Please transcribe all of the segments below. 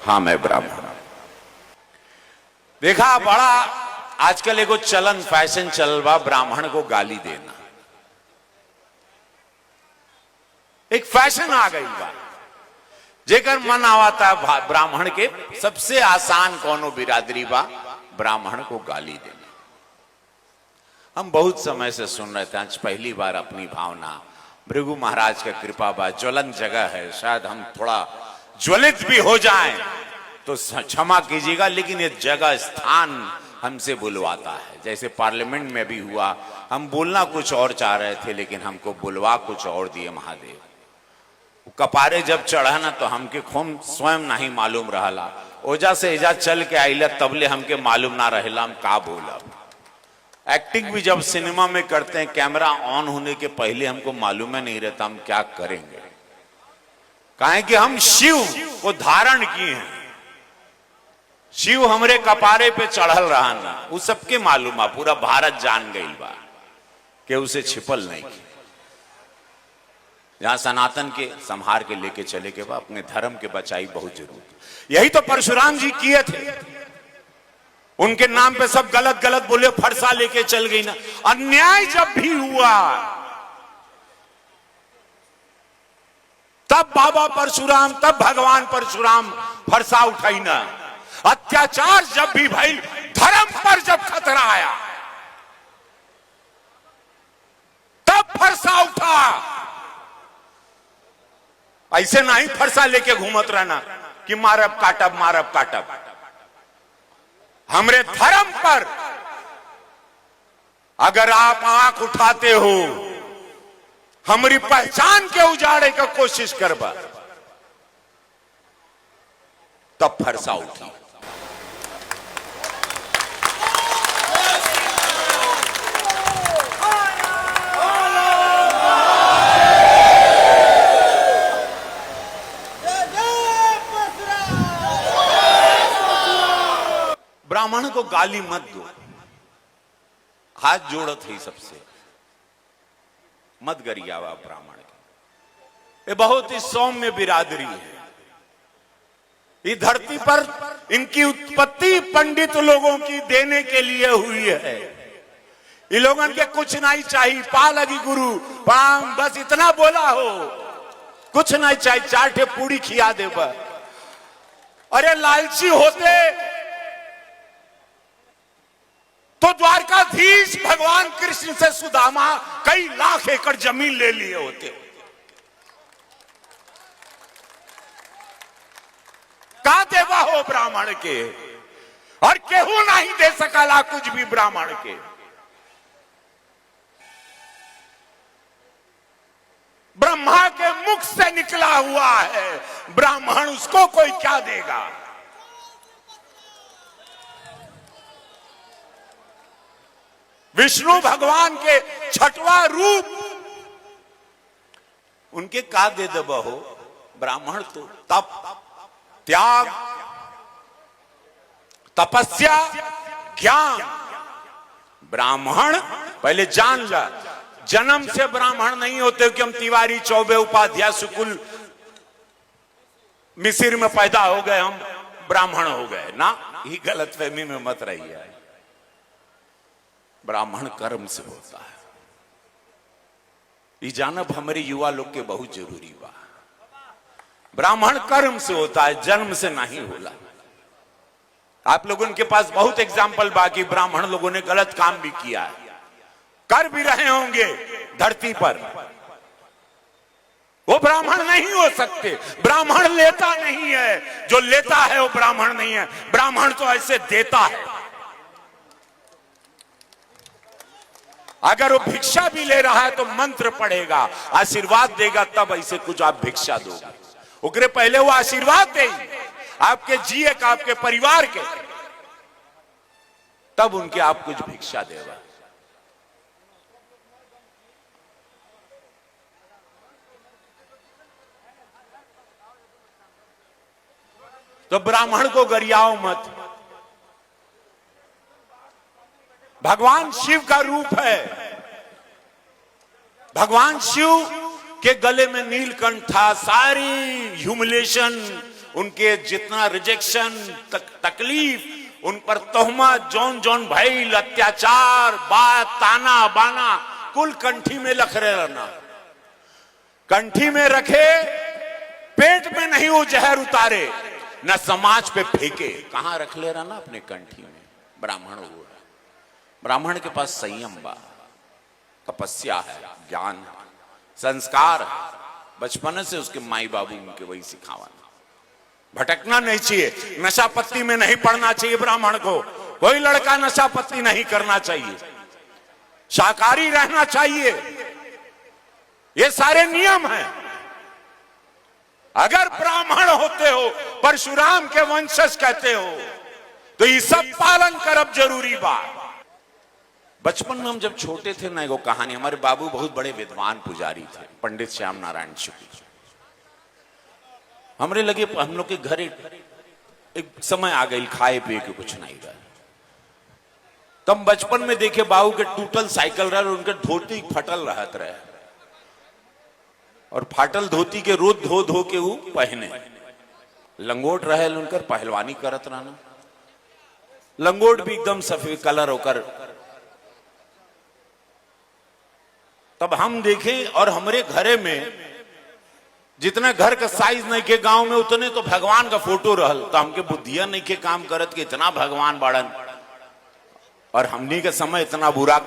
हाँ मैं ब्राह्मण। देखा बड़ा आजकल एगो चलन फैशन चल बा ब्राह्मण को गाली देना, एक फैशन आ गई बा। जेकर मन आवता ब्राह्मण के सबसे आसान कोनो बिरादरी बा ब्राह्मण को गाली देना। हम बहुत समय से सुन रहे थे, आज पहली बार अपनी भावना भृगु महाराज का कृपा बा, ज्वलन जगह है, शायद हम थोड़ा ज्वलित भी हो जाएं तो क्षमा कीजिएगा, लेकिन ये जगह स्थान हमसे बुलवाता है। जैसे पार्लियामेंट में भी हुआ, हम बोलना कुछ और चाह रहे थे लेकिन हमको बुलवा कुछ और दिए महादेव। कपारे जब चढ़ा ना तो हमके खूब स्वयं नहीं मालूम रहला, ओजा से एजा चल के आइला तबले हमके मालूम ना रहेला हम का बोला। एक्टिंग भी जब सिनेमा में करते हैं कैमरा ऑन होने के पहले हमको मालूम है नहीं रहता हम क्या करेंगे, काहे कि हम शिव को धारण किए हैं। शिव हमरे कपारे पे चढ़ल रहा ना, वो सबके मालूम है, पूरा भारत जान गई बा कि उसे छिपल नहीं की। जहां सनातन के संहार के लेके चले के बाद अपने धर्म के बचाई बहुत जरूरी। यही तो परशुराम जी किए थे, उनके नाम पे सब गलत गलत बोले, फरसा लेके चल गई ना। अन्याय जब भी हुआ तब बाबा परशुराम, तब भगवान परशुराम फरसा उठाई ना। अत्याचार जब भी भाई, धर्म पर जब खतरा आया तब फरसा उठा। ऐसे नहीं फरसा लेके घूमत रहना कि मारब काटब मारब काटब। हमरे धर्म पर अगर आप आंख उठाते हो, हमारी पहचान के उजाड़े का कोशिश करबा तब फरसा उठी। ब्राह्मण को गाली मत दो, हाथ जोड़त है सबसे, मत गरियावा ब्राह्मण के। ये बहुत ही सौम्य बिरादरी है। ये धरती पर इनकी उत्पत्ति पंडित लोगों की देने के लिए हुई है। ये लोगन के कुछ नहीं चाहिए, पा लगी गुरु पाम, बस इतना बोला हो, कुछ नहीं चाहिए, 4 ठे पूड़ी खिया दे बस। अरे लालची होते तो द्वारकाधीश भगवान कृष्ण से सुदामा कई लाख एकड़ जमीन ले लिए होते। का देवा हो ब्राह्मण के, और केहू नहीं दे सकला कुछ भी ब्राह्मण के। ब्रह्मा के मुख से निकला हुआ है ब्राह्मण, उसको कोई क्या देगा। विष्णु भगवान के 6वां रूप, उनके का दे दबा हो ब्राह्मण तो तप, त्याग, तपस्या, ज्ञान। ब्राह्मण पहले जान ला, जन्म से ब्राह्मण नहीं होते कि हम तिवारी चौबे उपाध्याय सुकुल मिसिर में पैदा हो गए हम ब्राह्मण हो गए ना। ये गलतफहमी में मत रही है। ब्राह्मण कर्म से होता है, ये जानब हमारे युवा लोग के बहुत जरूरी बा। ब्राह्मण कर्म से होता है, जन्म से नहीं होला। आप लोगों के पास बहुत एग्जाम्पल बाकी ब्राह्मण लोगों ने गलत काम भी किया है, कर भी रहे होंगे धरती पर। वो ब्राह्मण नहीं हो सकते। ब्राह्मण लेता नहीं है, जो लेता है वो ब्राह्मण नहीं है। ब्राह्मण तो ऐसे देता है। अगर वो भिक्षा भी ले रहा है तो मंत्र पढ़ेगा, आशीर्वाद देगा, तब ऐसे कुछ आप भिक्षा दोगे। उकरे पहले वो आशीर्वाद दे आपके जिए का, आपके परिवार के, तब उनके आप कुछ भिक्षा देगा। तो ब्राह्मण को गरियाओ मत। भगवान शिव का रूप है। भगवान शिव के गले में नीलकंठ था। सारी ह्यूमिलेशन उनके जितना रिजेक्शन तकलीफ, उन पर तोहमत, जौन जौन भइल, अत्याचार, बात, ताना बाना, कुल कंठी में लखरे रहना। कंठी में रखे, पेट में नहीं वो जहर उतारे, न समाज पे फेंके। कहां रख ले रहना? अपने कंठी में। ब्राह्मण हो, ब्राह्मण के पास संयम बा, तपस्या है, ज्ञान है, संस्कार है। बचपन से उसके माई बाबू उनके वही सिखावाना। भटकना नहीं चाहिए, नशा पत्ती में नहीं पड़ना चाहिए ब्राह्मण को। कोई लड़का नशा पत्ती नहीं करना चाहिए, शाकाहारी रहना चाहिए। ये सारे नियम हैं। अगर ब्राह्मण होते हो, परशुराम के वंशज कहते हो, तो ये सब पालन करब जरूरी बात। बचपन में हम जब छोटे थे ना, एगो कहानी, हमारे बाबू बहुत बड़े विद्वान पुजारी थे, पंडित श्याम नारायण शुक्ल। हमरे लगे हम लोग के घर एक समय आ गई, खाए पिए के कुछ नहीं रहा। तब बचपन में देखे बाबू के टूटल साइकिल रहा, उनके धोती फटल रहत रहे, और फाटल धोती के रोज धो धो के वो पहने। लंगोट रहे उनकर, पहलवानी करत रहना। लंगोट भी एकदम सफेद कलर होकर। तब हम देखें, और हमारे घरे में जितना घर का साइज नहीं के गांव में, उतने तो भगवान का फोटो रहल। तो हमके बुद्धिया नहीं के काम करत कि इतना भगवान बाड़न, और हमनी के समय इतना बुरा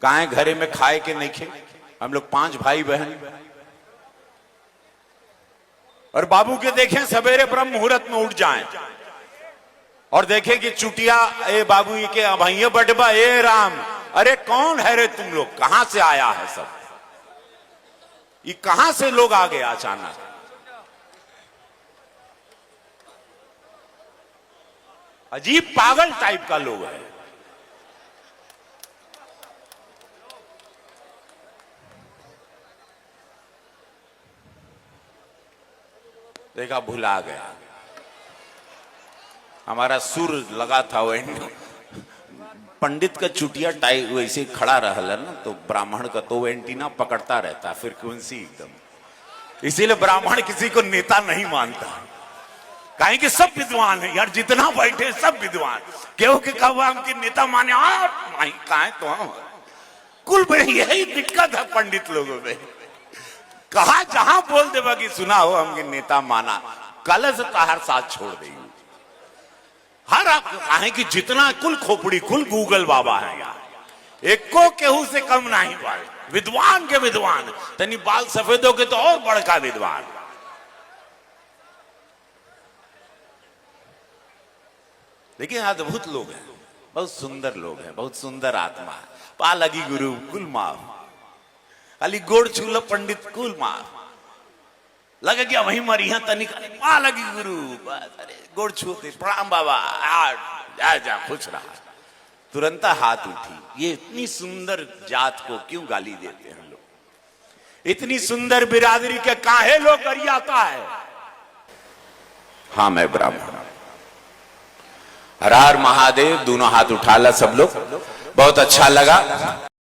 काहे घरे में खाए के नहीं खे। हम लोग 5 भाई बहन, और बाबू के देखें सवेरे ब्रह्म मुहूर्त में उठ जाएं और देखें कि चुटिया, ए बाबू ये के भैया बटबा, ए राम, अरे कौन है रे तुम लोग, कहां से आया है सब, ये कहां से लोग आ गए अचानक। अजीब पागल टाइप का लोग है। देखा, भुला गया। हमारा सुर लगा था वो पंडित का चुटिया टाई वैसे खड़ा रहल है ना, तो ब्राह्मण का तो एंटीना पकड़ता रहता, फ्रीक्वेंसी एकदम। इसीलिए ब्राह्मण किसी को नेता नहीं मानता, कहें कि सब विद्वान है यार, जितना बैठे सब विद्वान। क्यों कि कब हमके नेता माने कहा तो हम कुल में यही दिक्कत है पंडित लोगों में। कहा जहां बोल देगा कि सुना हो हमके नेता माना, कल से ताहर साथ छोड़ देंगे। हर आप कहें कि जितना कुल खोपड़ी, कुल गूगल बाबा है यार, एक को केहू से कम नहीं बाल। विद्वान के विद्वान, तनी बाल सफेदों के तो और बड़का विद्वान। लेकिन अद्भुत लोग हैं, बहुत सुंदर लोग हैं, बहुत सुंदर आत्मा है। पा लगी गुरु कुल माफ, अली गोड़ छूल पंडित कुल माफ। लगे कि वही मरिया तनिक, पा लगी गुरु, अरे गोड़ छूते, प्रणाम बाबा, जा खुश रहा। तुरंत हाथ उठी। ये इतनी सुंदर जात को क्यों गाली देते हैं लोग? इतनी सुंदर बिरादरी के काहे लोग गरियाता है? हाँ, मैं ब्राह्मण। हर हर महादेव, दोनों हाथ उठा ला सब लोग। बहुत अच्छा लगा।